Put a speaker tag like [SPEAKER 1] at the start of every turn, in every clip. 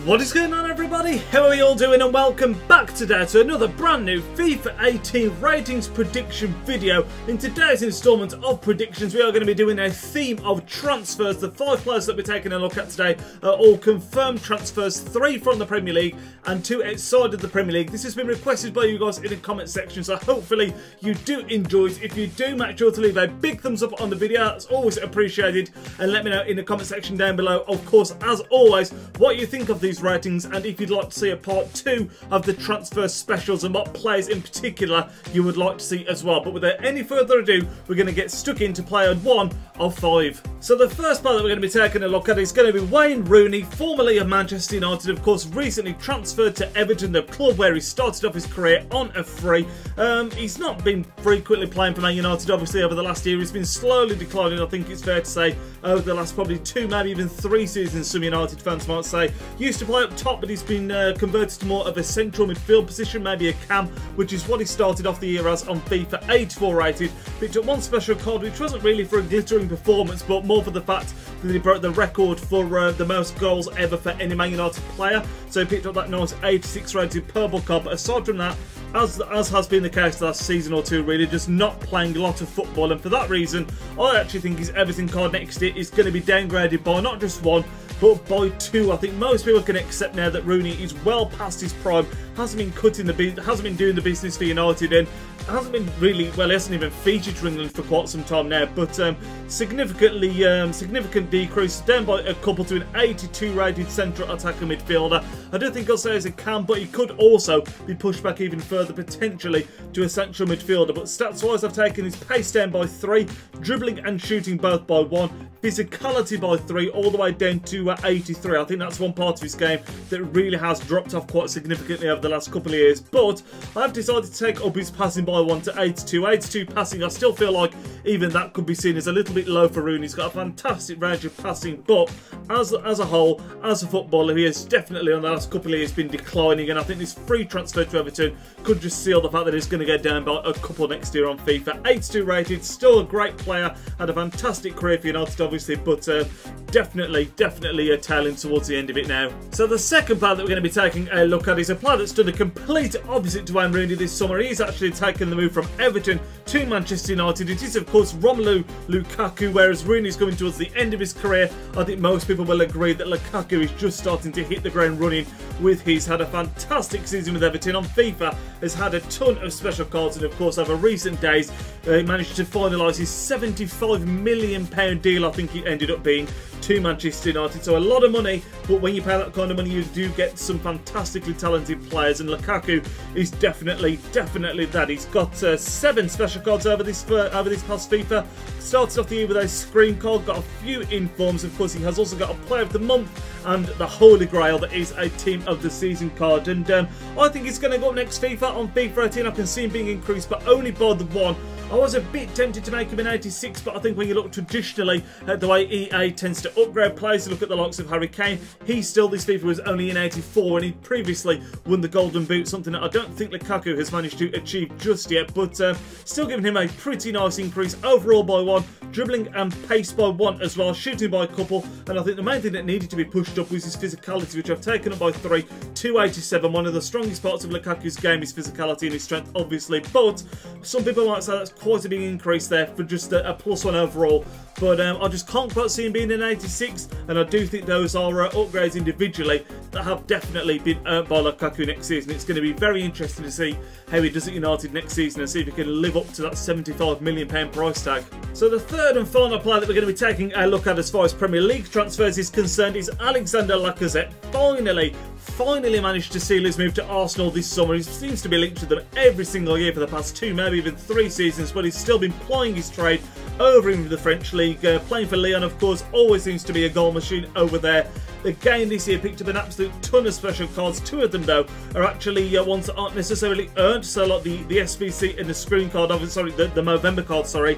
[SPEAKER 1] What is going on, everybody? How are we all doing? And welcome back today to another brand new FIFA 18 ratings prediction video. In today's installment of predictions, we are going to be doing a theme of transfers. The 5 players that we're taking a look at today are all confirmed transfers, 3 from the Premier League and 2 outside of the Premier League. This has been requested by you guys in the comment section, so hopefully you do enjoy it. If you do, make sure to leave a big thumbs up on the video. That's always appreciated, and let me know in the comment section down below, of course, as always, what you think of these ratings, and if you'd like to see a part 2 of the transfer specials and what players in particular you would like to see as well. But without any further ado, we're going to get stuck into player 1 of 5. So the first player that we're going to be taking a look at is going to be Wayne Rooney, formerly of Manchester United, of course, recently transferred to Everton, the club where he started off his career on a free. He's not been frequently playing for Man United, obviously, over the last year. He's been slowly declining, I think it's fair to say, over the last probably 2, maybe even 3 seasons, some United fans might say. Used to play up top, but he's been converted to more of a central midfield position, maybe a cam, which is what he started off the year as on FIFA 84 rated. Picked up 1 special card, which wasn't really for a glittering performance, but more for the fact that he broke the record for the most goals ever for any Man United player. So he picked up that nice 86 rated purple card. But aside from that, as has been the case the last season or 2, really just not playing a lot of football, and for that reason I actually think his Everton card next year is going to be downgraded by not just 1 but by 2. I think most people can accept now that Rooney is well past his prime, hasn't been doing the business for United, and hasn't been really, well, he hasn't even featured for England for quite some time now, but significant decrease, down by a couple to an 82 rated central attacking midfielder. I don't think I'll say as a cam, but he could also be pushed back even further, potentially to a central midfielder. But stats wise, I've taken his pace down by 3, dribbling and shooting both by 1, physicality by 3, all the way down to 83. I think that's one part of his game that really has dropped off quite significantly over the last couple of years. But I've decided to take up his passing by 1 to 82. 82 passing, I still feel like even that could be seen as a little bit low for Rooney. He's got a fantastic range of passing, but as a whole, as a footballer, he has definitely on the last couple of years been declining, and I think this free transfer to Everton could just seal the fact that he's going to go down by a couple next year on FIFA. 82 rated, still a great player, had a fantastic career for United obviously, but definitely a tailing towards the end of it now. So the second player that we're going to be taking a look at is a player that's done the complete opposite to Wayne Rooney this summer. He's actually taken the move from Everton to Manchester United. It is of course ROMELU Lukaku, whereas Rooney's coming towards the end of his career. I think most people will agree that Lukaku is just starting to hit the ground running with his had a fantastic season with Everton on FIFA, has had a ton of special cards, and of course over recent days he managed to finalise his £75 million deal, I think it ended up being, to Manchester United. So a lot of money, but when you pay that kind of money you do get some fantastically talented players, and Lukaku is definitely that. He's got 7 special cards over this past FIFA. Started off the year with a screen card, got a few informs. Of course he has also got a player of the month and the holy grail that is a team of the season card, and I think he's going to go up next FIFA on FIFA 18. I can see him being increased, but only by the 1. I was a bit tempted to make him an 86, but I think when you look traditionally at the way EA tends to upgrade players, look at the likes of Harry Kane, this FIFA was only an 84, and he previously won the Golden Boot, something that I don't think Lukaku has managed to achieve just yet, but still giving him a pretty nice increase overall by 1, dribbling and pace by 1 as well, shooting by a couple, and I think the main thing that needed to be pushed up was his physicality, which I've taken up by 3 to 87. One of the strongest parts of Lukaku's game is physicality and his strength, obviously, but some people might say that's quite a big increase there for just a +1 overall, but I just can't quite see him being an 86, and I do think those are upgrades individually that have definitely been earned by Lukaku next season. It's going to be very interesting to see how he does at United next season and see if he can live up to that £75 million price tag. So the third and final player that we're going to be taking a look at as far as Premier League transfers is concerned is Alexander Lacazette. Finally managed to seal his move to Arsenal this summer. He seems to be linked to them every single year for the past 2, maybe even 3 seasons, but he's still been plying his trade over in the French League. Playing for Lyon, of course, always seems to be a goal machine over there. Again this year picked up an absolute ton of special cards. 2 of them though are actually ones that aren't necessarily earned, so like the SBC and the screen card, sorry, the Movember card, sorry,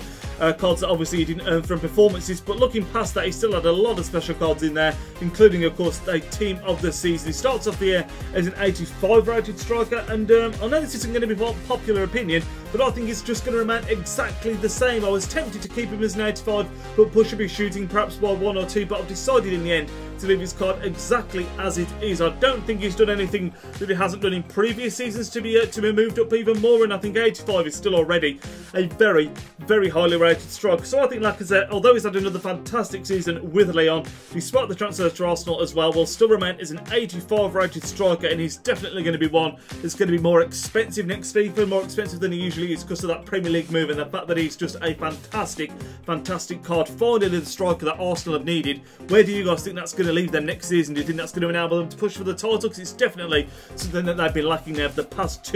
[SPEAKER 1] cards that obviously he didn't earn from performances, but looking past that he still had a lot of special cards in there, including of course a team of the season. He starts off the year as an 85 rated striker, and I know this isn't going to be popular opinion, but I think it's just going to remain exactly the same. I was tempted to keep him as an 85, but push him shooting perhaps by 1 or 2, but I've decided in the end to leave his card exactly as it is. I don't think he's done anything that he hasn't done in previous seasons to be moved up even more, and I think 85 is still already a very, very highly rated striker. So I think Lacazette, although he's had another fantastic season with Lyon, despite the transfer to Arsenal as well, will still remain as an 85 rated striker, and he's definitely going to be one that's going to be more expensive next FIFA, more expensive than he usually is because of that Premier League move and the fact that he's just a fantastic, fantastic card. Finally the striker that Arsenal have needed. Where do you guys think that's going to leave them next season? Do you think that's going to enable them to push for the title? Because it's definitely something that they've been lacking there for the past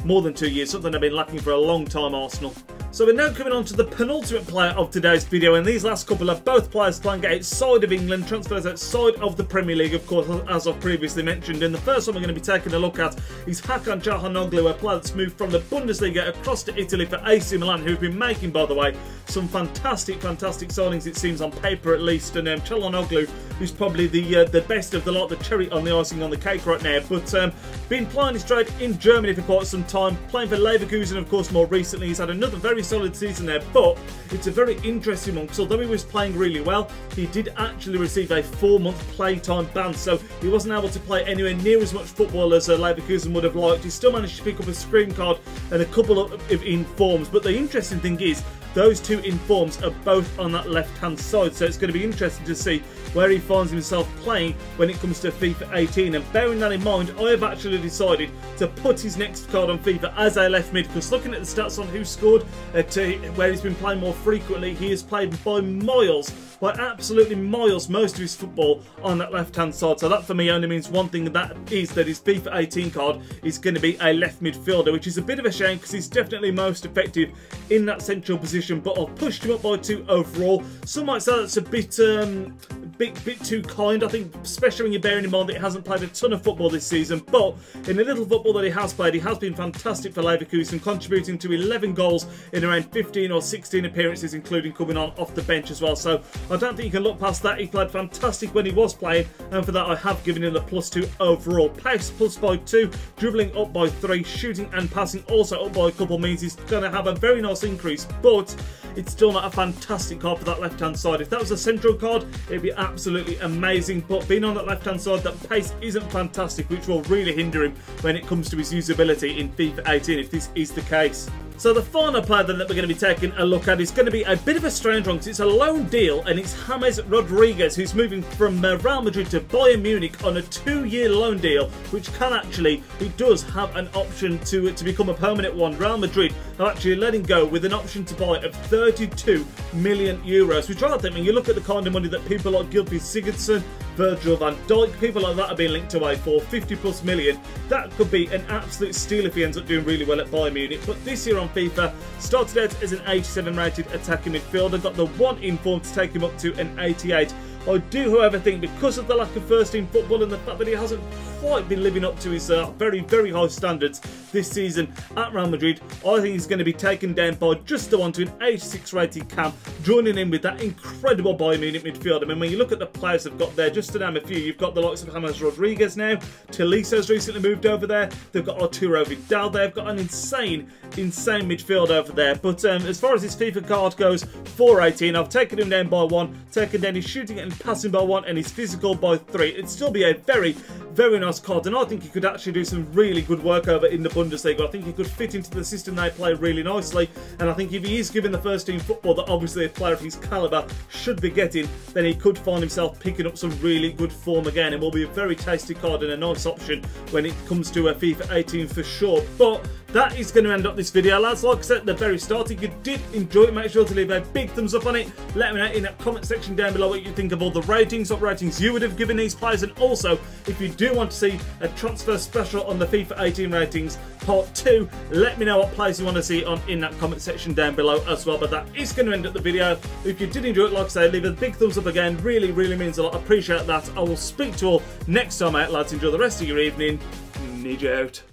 [SPEAKER 1] more than 2 years, something they've been lacking for a long time, Arsenal. So we're now coming on to the penultimate player of today's video, and these last couple are both players playing outside of England, transfers outside of the Premier League, of course, as I've previously mentioned. And the first one we're going to be taking a look at is Hakan Çalhanoğlu, a player that's moved from the Bundesliga across to Italy for AC Milan, who've been making, by the way, some fantastic signings, it seems, on paper at least. And Çalhanoğlu is probably the best of the lot, the cherry on the icing on the cake right now. But been playing his trade in Germany for quite some time, playing for Leverkusen, of course, more recently. He's had another very solid season there, but it's a very interesting one because although he was playing really well, he did actually receive a 4-month playtime ban, so he wasn't able to play anywhere near as much football as Leverkusen would have liked. He still managed to pick up a screen card and a couple of informs, but the interesting thing is those two informs are both on that left-hand side, so it's going to be interesting to see where he finds himself playing when it comes to FIFA 18. And bearing that in mind, I have actually decided to put his next card on FIFA as a left mid, because looking at the stats on who scored, where he's been playing more frequently, he has played by miles, by absolutely miles, most of his football on that left-hand side. So that for me only means one thing, and that is that his FIFA 18 card is going to be a left midfielder, which is a bit of a shame because he's definitely most effective in that central position, but I've pushed him up by 2 overall. Some might say that's a bit too kind, I think, especially when you're bearing in mind that he hasn't played a ton of football this season, but in the little football that he has played, he has been fantastic for Leverkusen, contributing to 11 goals in around 15 or 16 appearances, including coming on off the bench as well. So I don't think you can look past that. He played fantastic when he was playing, and for that I have given him the +2 overall. Pace plus by 2, dribbling up by 3, shooting and passing also up by a couple means he's going to have a very nice increase, but it's still not a fantastic card for that left-hand side. If that was a central card, it'd be absolutely amazing, but being on that left-hand side, that pace isn't fantastic, which will really hinder him when it comes to his usability in FIFA 18, if this is the case. So the final player then that we're going to be taking a look at is going to be a bit of a strange one because it's a loan deal, and it's James Rodriguez, who's moving from Real Madrid to Bayern Munich on a 2-year loan deal, which can actually, it does have an option to become a permanent one. Real Madrid are actually letting go with an option to buy of 32 million euros, which I think when you look at the kind of money that people like Gylfi Sigurdsson, Virgil van Dijk, people like that are being linked away for 50+ million. That could be an absolute steal if he ends up doing really well at Bayern Munich. But this year on FIFA, started out as an 87 rated attacking midfielder, got the 1 inform to take him up to an 88. I do, however, think because of the lack of first-team football and the fact that he hasn't quite been living up to his very, very high standards this season at Real Madrid, I think he's going to be taken down by just the one to an 86 rated Cam, joining in with that incredible Bayern Munich midfield. I mean, when you look at the players they've got there, just to name a few, you've got the likes of James Rodriguez now, Toliso's recently moved over there, they've got Arturo Vidal, they've got an insane midfield over there. But as far as his FIFA card goes, 418, I've taken him down by 1, taken down his shooting and passing by 1, and his physical by 3. It'd still be a very, very nice card, and I think he could actually do some really good work over in the Bundesliga. I think he could fit into the system they play really nicely, and I think if he is given the first team football that obviously a player of his calibre should be getting, then he could find himself picking up some really good form again, and will be a very tasty card and a nice option when it comes to a FIFA 18 for sure. But that is going to end up this video, lads. Like I said at the very start, if you did enjoy it, make sure to leave a big thumbs up on it. Let me know in that comment section down below what you think of all the ratings, what ratings you would have given these players, and also if you do want to see a transfer special on the FIFA 18 ratings part 2, let me know what players you want to see on in that comment section down below as well. But that is going to end up the video. If you did enjoy it, like I say, leave a big thumbs up again. Really, really means a lot. I appreciate that. I will speak to you all next time out, lads. Enjoy the rest of your evening. Nidge out.